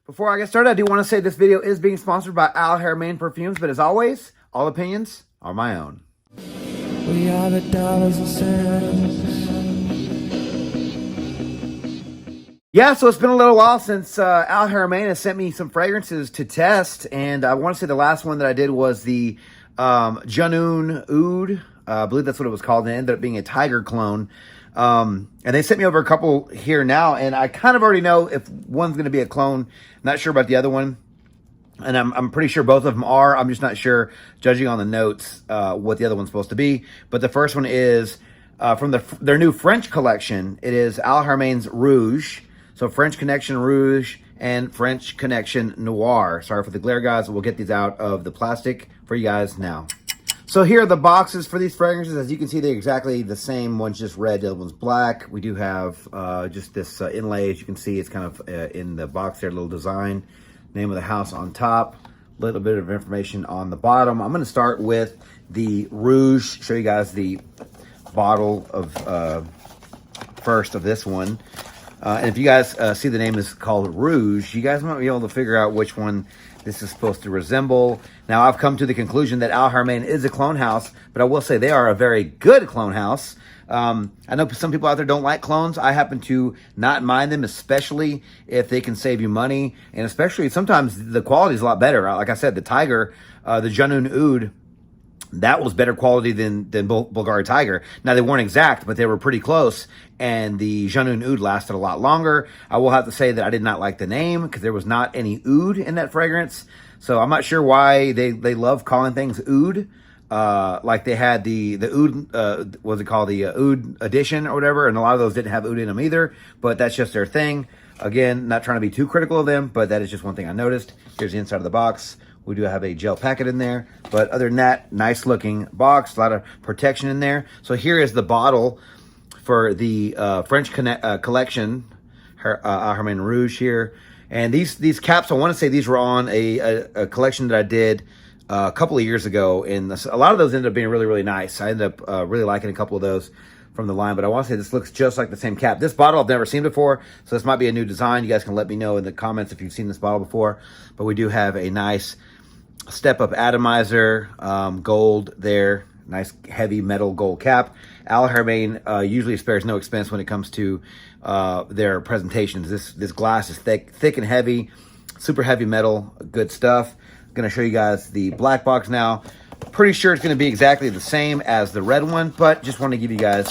Before I get started, I do want to say this video is being sponsored by Haramain Perfumes, but as always, all opinions are my own. We are the dollars and cents. Yeah, so it's been a little while since Haramain has sent me some fragrances to test, and I want to say the last one that I did was the Junoon Oud. I believe that's what it was called, and it ended up being a tiger clone. And they sent me over a couple here now, and I kind of already know if one's going to be a clone. Not sure about the other one, and I'm pretty sure both of them are. I'm just not sure, judging on the notes, what the other one's supposed to be. But the first one is from their new French collection. It is Haramain's Rouge. So French Connection Rouge and French Connection Noir. Sorry for the glare, guys. We'll get these out of the plastic for you guys now. So here are the boxes for these fragrances. As you can see, they're exactly the same. One's just red, the other one's black. We do have just this inlay. As you can see, it's kind of in the box there, a little design. Name of the house on top. A little bit of information on the bottom. I'm going to start with the Rouge. Show you guys the bottle of first of this one. And if you guys see the name is called Rouge, you guys might be able to figure out which one this is supposed to resemble. Now, I've come to the conclusion that Haramain is a clone house, but I will say they are a very good clone house. I know some people out there don't like clones. I happen to not mind them, especially if they can save you money. And especially sometimes the quality is a lot better. Like I said, the Tiger, the Junoon Oud, that was better quality than Bulgari Tiger. Now, they weren't exact, but they were pretty close. And the Junoon Oud lasted a lot longer. I will have to say that I did not like the name because there was not any oud in that fragrance. So I'm not sure why they love calling things oud. Like they had the oud, what's it called? The oud edition or whatever. And a lot of those didn't have oud in them either. But that's just their thing. Again, not trying to be too critical of them, but that is just one thing I noticed. Here's the inside of the box. We do have a gel packet in there, but other than that, nice looking box, a lot of protection in there. So here is the bottle for the French collection, Haramain Rouge here. And these caps, I want to say these were on a collection that I did a couple of years ago. And a lot of those ended up being really, really nice. I ended up really liking a couple of those from the line, but I want to say this looks just like the same cap. This bottle I've never seen before, so this might be a new design. You guys can let me know in the comments if you've seen this bottle before. But we do have a nice step-up atomizer, gold there, nice heavy metal gold cap. Haramain usually spares no expense when it comes to their presentations. This glass is thick and heavy, super heavy metal, good stuff. I'm going to show you guys the black box now. Pretty sure it's going to be exactly the same as the red one, but just want to give you guys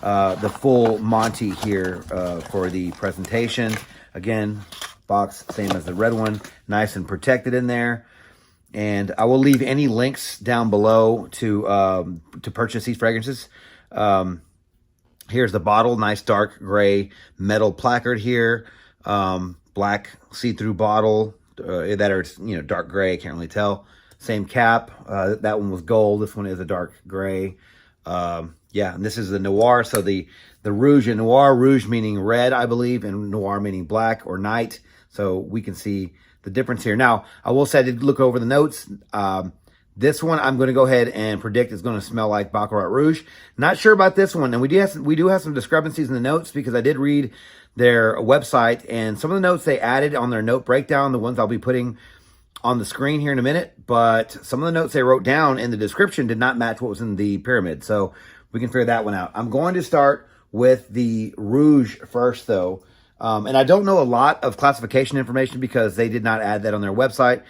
the full Monty here for the presentation. Again, box same as the red one, nice and protected in there. And I will leave any links down below to purchase these fragrances. Here's the bottle, nice dark gray metal placard here. Black see-through bottle that are dark gray. I can't really tell. Same cap. That one was gold. This one is a dark gray. Yeah, and this is the Noir. So the Rouge and Noir. Rouge meaning red, I believe, and Noir meaning black or night. So we can see the difference here. Now, I will say I did look over the notes. This one I'm going to go ahead and predict is going to smell like Baccarat Rouge. Not sure about this one. And we do have some discrepancies in the notes because I did read their website, and some of the notes they added on their note breakdown, the ones I'll be putting on the screen here in a minute, but some of the notes they wrote down in the description did not match what was in the pyramid. So we can figure that one out. I'm going to start with the Rouge first, though. And I don't know a lot of classification information because they did not add that on their website.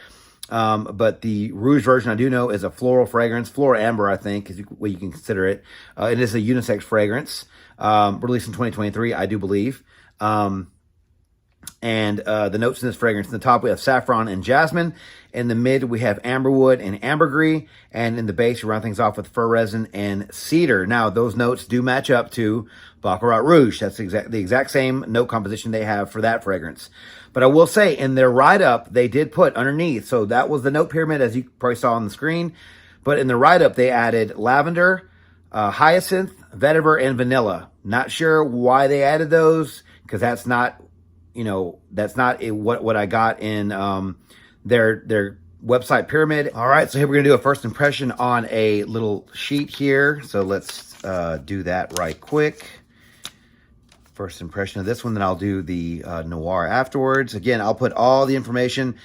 But the Rouge version I do know is a floral fragrance. Floral amber, I think, is what you can consider it. It is a unisex fragrance, released in 2023, I do believe. And the notes in this fragrance, in the top we have saffron and jasmine. In the mid we have amberwood and ambergris. And in the base we round things off with fir resin and cedar. Now those notes do match up to Baccarat Rouge. That's the exact same note composition they have for that fragrance. But I will say in their write-up they did put underneath, so that was the note pyramid as you probably saw on the screen. But in the write-up they added lavender, hyacinth, vetiver, and vanilla. Not sure why they added those because that's not what I got in their website pyramid. All right, so here we're gonna do a first impression on a little sheet here. So let's do that right quick. first impression of this one. Then I'll do the Noir afterwards. Again, I'll put all the information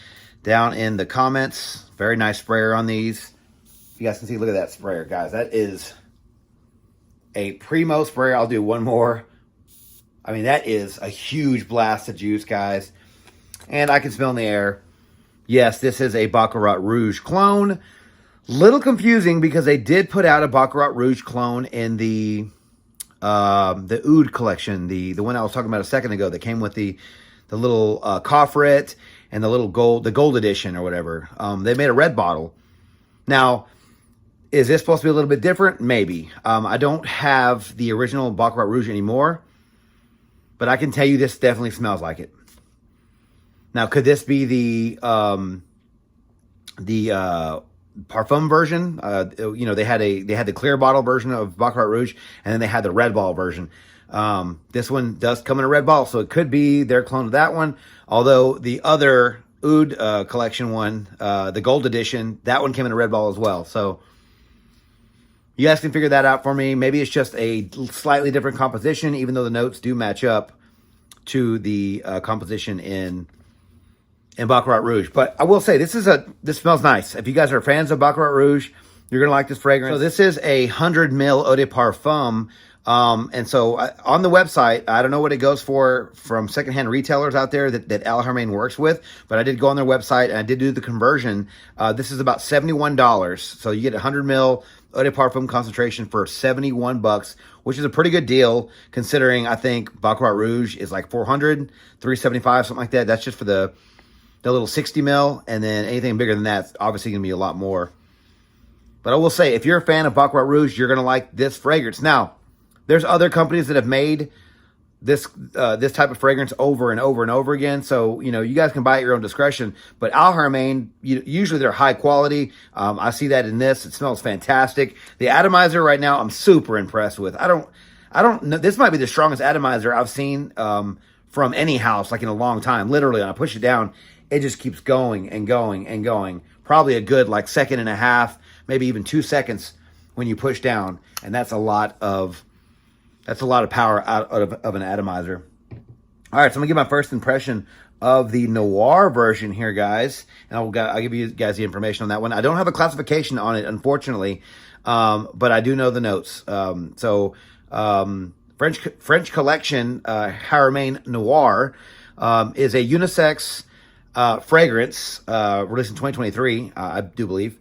down in the comments. Very nice sprayer on these. You guys can see, look at that sprayer, guys. That is a primo sprayer. I'll do one more. I mean, that is a huge blast of juice, guys. And I can smell in the air. Yes, this is a Baccarat Rouge clone. Little confusing because they did put out a Baccarat Rouge clone in the Oud collection, the one I was talking about a second ago that came with the little coffret and the gold edition or whatever. They made a red bottle. Now, is this supposed to be a little bit different? Maybe. I don't have the original Baccarat Rouge anymore, but I can tell you this definitely smells like it. Now, could this be the parfum version? You know, they had the clear bottle version of Baccarat Rouge, and then they had the red bottle version. This one does come in a red bottle, so it could be their clone of that one. Although the other Oud collection one, the gold edition, that one came in a red bottle as well. So you guys can figure that out for me. Maybe it's just a slightly different composition, even though the notes do match up to the composition in Baccarat Rouge. But I will say, this smells nice. If you guys are fans of Baccarat Rouge, you're going to like this fragrance. So this is a 100 ml eau de parfum. And so on the website, I don't know what it goes for from secondhand retailers out there that Haramain works with, but I did go on their website and I did do the conversion. This is about $71. So you get 100 ml eau de parfum concentration for $71, which is a pretty good deal considering I think Baccarat Rouge is like $400, $375, something like that. That's just for the little 60 mil, and then anything bigger than that's obviously going to be a lot more. But I will say, if you're a fan of Baccarat Rouge, you're going to like this fragrance. Now, there's other companies that have made this type of fragrance over and over and over again. So, you know, you guys can buy at your own discretion. But Haramain, usually they're high quality. I see that in this. It smells fantastic. The atomizer right now, I'm super impressed with. I don't know. This might be the strongest atomizer I've seen from any house, like in a long time. Literally, when I push it down, it just keeps going and going and going. Probably a good like second and a half, maybe even 2 seconds when you push down. And that's a lot of power out of an atomizer. All right, so I'm going to give my first impression of the Noir version here, guys. And I'll give you guys the information on that one. I don't have a classification on it, unfortunately, but I do know the notes. French Collection Haramain Noir is a unisex fragrance released in 2023, I do believe.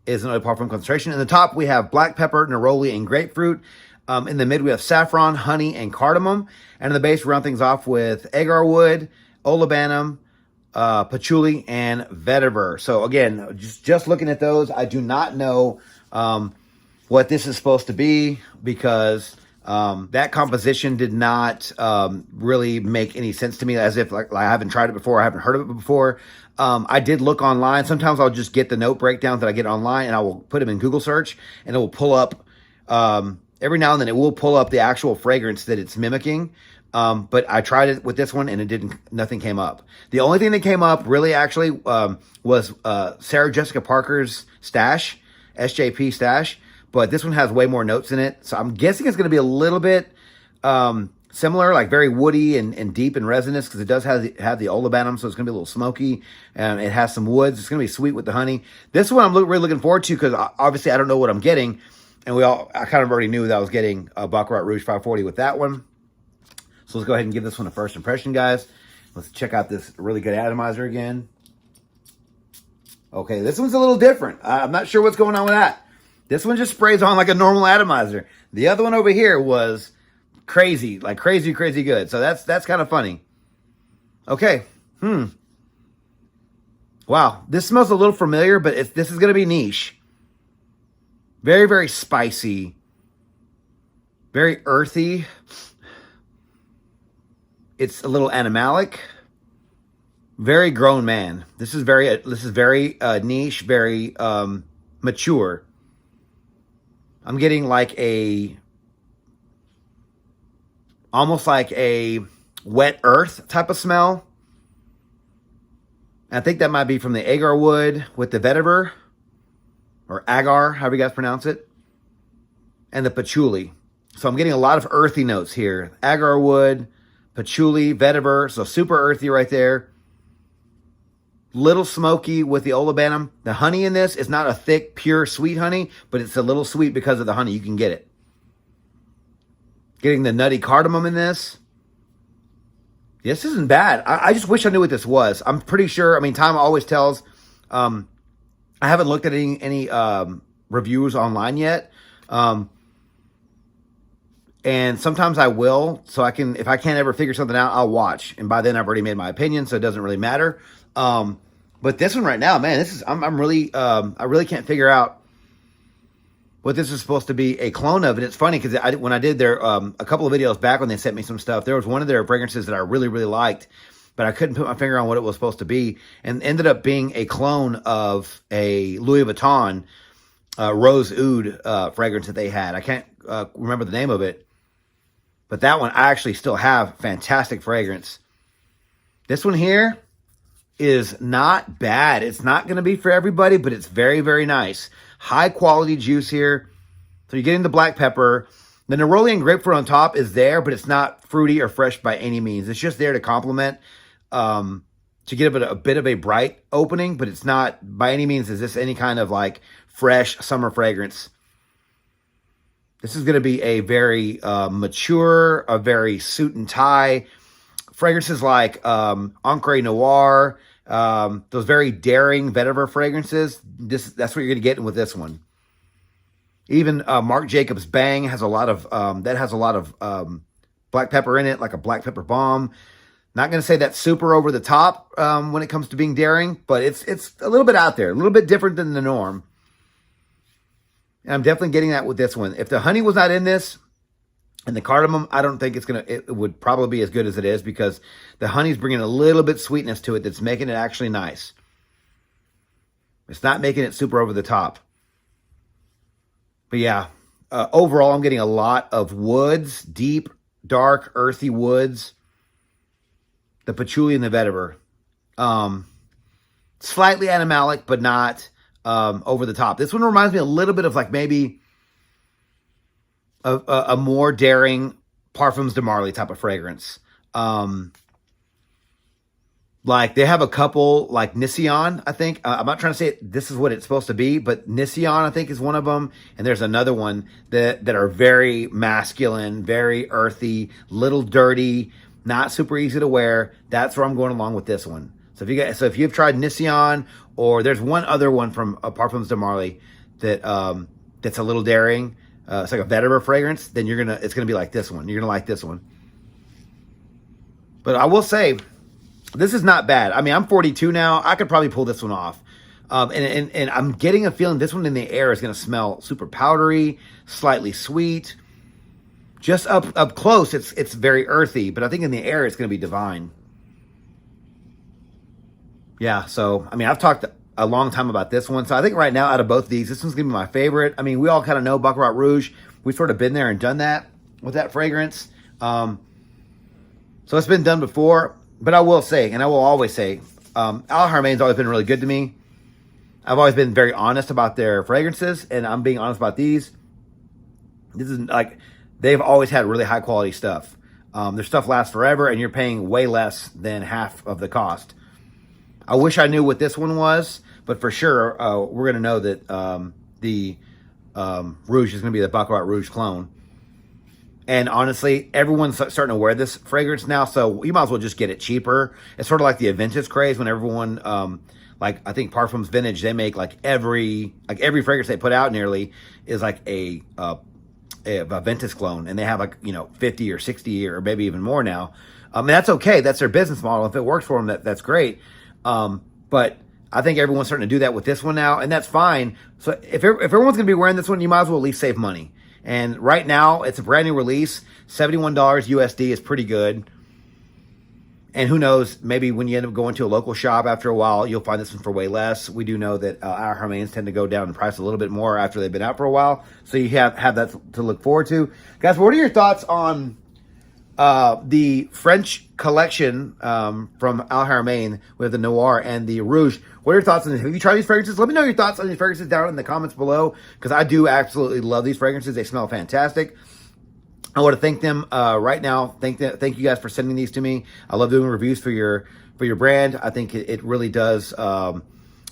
Is an eau de parfum concentration. In the top, we have black pepper, neroli, and grapefruit. In the mid, we have saffron, honey, and cardamom. And in the base, we round things off with agar wood, olibanum, patchouli, and vetiver. So again, just looking at those, I do not know what this is supposed to be because that composition did not really make any sense to me, as if like I haven't tried it before, I haven't heard of it before. I did look online. Sometimes I'll just get the note breakdowns that I get online and I will put them in Google search and it will pull up, every now and then it will pull up the actual fragrance that it's mimicking. But I tried it with this one and nothing came up. The only thing that came up really actually was Sarah Jessica Parker's Stash, SJP Stash. But this one has way more notes in it. So I'm guessing it's going to be a little bit similar, like very woody and deep and resinous, because it does have the olibanum, so it's going to be a little smoky. And it has some woods. It's going to be sweet with the honey. This one I'm really looking forward to because obviously I don't know what I'm getting. And I kind of already knew that I was getting a Baccarat Rouge 540 with that one. So let's go ahead and give this one a first impression, guys. Let's check out this really good atomizer again. Okay, this one's a little different. I'm not sure what's going on with that. This one just sprays on like a normal atomizer. The other one over here was crazy, like crazy good. So that's kind of funny. Okay. Wow, this smells a little familiar, but this is going to be niche. Very, very spicy. Very earthy. It's a little animalic. Very grown man. This is very niche, very mature. I'm getting like almost like a wet earth type of smell. And I think that might be from the agar wood with the vetiver, or agar, however you guys pronounce it, and the patchouli. So I'm getting a lot of earthy notes here. Agar wood, patchouli, vetiver. So super earthy right there. Little smoky with the olibanum. The honey in this is not a thick, pure, sweet honey, but it's a little sweet because of the honey. You can get it. Getting the nutty cardamom in this. This isn't bad. I just wish I knew what this was. I'm pretty sure. I mean, time always tells. I haven't looked at any reviews online yet. And sometimes I will, so I can, if I can't ever figure something out, I'll watch. And by then I've already made my opinion, so it doesn't really matter. But this one right now, man, this is, I'm really, I really can't figure out what this is supposed to be a clone of. And it's funny because when I did their, a couple of videos back when they sent me some stuff, there was one of their fragrances that I really, really liked, but I couldn't put my finger on what it was supposed to be, and ended up being a clone of a Louis Vuitton Rouge Oud fragrance that they had. I can't remember the name of it. But that one, I actually still have fantastic fragrance. This one here is not bad. It's not going to be for everybody, but it's very, very nice. High quality juice here. So you're getting the black pepper. The neroli and grapefruit on top is there, but it's not fruity or fresh by any means. It's just there to complement, to give it a bit of a bright opening, but it's not by any means is this any kind of like fresh summer fragrance. This is going to be a very mature, a very suit and tie. Fragrances like Rouge Noir, those very daring vetiver fragrances. That's what you're going to get with this one. Even Marc Jacobs Bang has a lot of black pepper in it, like a black pepper bomb. Not going to say that's super over the top when it comes to being daring, but it's a little bit out there, a little bit different than the norm. And I'm definitely getting that with this one. If the honey was not in this and the cardamom, I don't think it would probably be as good as it is, because the honey's bringing a little bit sweetness to it that's making it actually nice. It's not making it super over the top. But yeah, overall, I'm getting a lot of woods, deep, dark, earthy woods. The patchouli and the vetiver. Slightly animalic, but not over the top. This one reminds me a little bit of like maybe a more daring Parfums de Marly type of fragrance. Like they have a couple like Nicyon, I think. I'm not trying to say this is what it's supposed to be, but Nicyon, I think, is one of them. And there's another one that are very masculine, very earthy, little dirty, not super easy to wear. That's where I'm going along with this one. So if you've tried Nicyon, or there's one other one from Parfums de Marly that that's a little daring, it's like a vetiver fragrance, then it's gonna be like this one. You're gonna like this one. But I will say, this is not bad. I mean, I'm 42 now. I could probably pull this one off. And I'm getting a feeling this one in the air is gonna smell super powdery, slightly sweet. Just up close, it's very earthy, but I think in the air it's gonna be divine. Yeah, so, I mean, I've talked a long time about this one. So I think right now, out of both of these, this one's going to be my favorite. I mean, we all kind of know Baccarat Rouge. We've sort of been there and done that with that fragrance. So it's been done before. But I will say, and I will always say, Haramain's always been really good to me. I've always been very honest about their fragrances, and I'm being honest about these. This is like, they've always had really high quality stuff. Their stuff lasts forever, and you're paying way less than half of the cost. I wish I knew what this one was, but for sure, we're going to know that the Rouge is going to be the Baccarat Rouge clone. And honestly, everyone's starting to wear this fragrance now, so you might as well just get it cheaper. It's sort of like the vintage craze when everyone, like I think Parfums Vintage, they make like every fragrance they put out nearly is like a vintage clone, and they have like 50 or 60 or maybe even more now. And that's okay. That's their business model. If it works for them, that's great. But I think everyone's starting to do that with this one now, and that's fine. So if everyone's going to be wearing this one, you might as well at least save money. And right now, it's a brand new release. $71 USD is pretty good. And who knows, maybe when you end up going to a local shop after a while, you'll find this one for way less. We do know that our Haramains tend to go down in price a little bit more after they've been out for a while. So you have that to look forward to. Guys, what are your thoughts on the French collection from Al Haramain with the Noir and the Rouge? What are your thoughts on this? Have you tried these fragrances? Let me know your thoughts on these fragrances down in the comments below, because I do absolutely love these fragrances. They smell fantastic. I want to thank them right now. Thank you guys for sending these to me. I love doing reviews for your brand. I think it really does.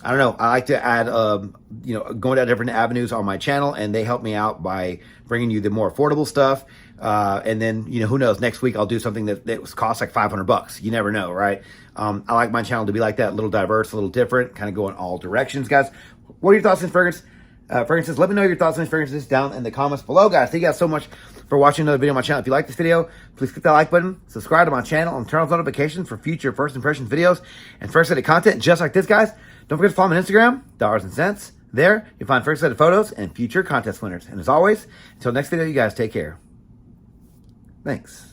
I don't know. I like to add, going down different avenues on my channel, and they help me out by bringing you the more affordable stuff. And then, who knows? Next week I'll do something that costs like $500. You never know, right? I like my channel to be like that, a little diverse, a little different, kind of go in all directions, guys. What are your thoughts on fragrances? Let me know your thoughts on these fragrances down in the comments below, guys. Thank you guys so much for watching another video on my channel. If you like this video, please click that like button, subscribe to my channel, and turn on notifications for future first impressions videos and first edit content just like this, guys. Don't forget to follow me on Instagram, Dollars and Cents. There, you'll find first edit photos and future contest winners. And as always, until next video, you guys take care. Thanks.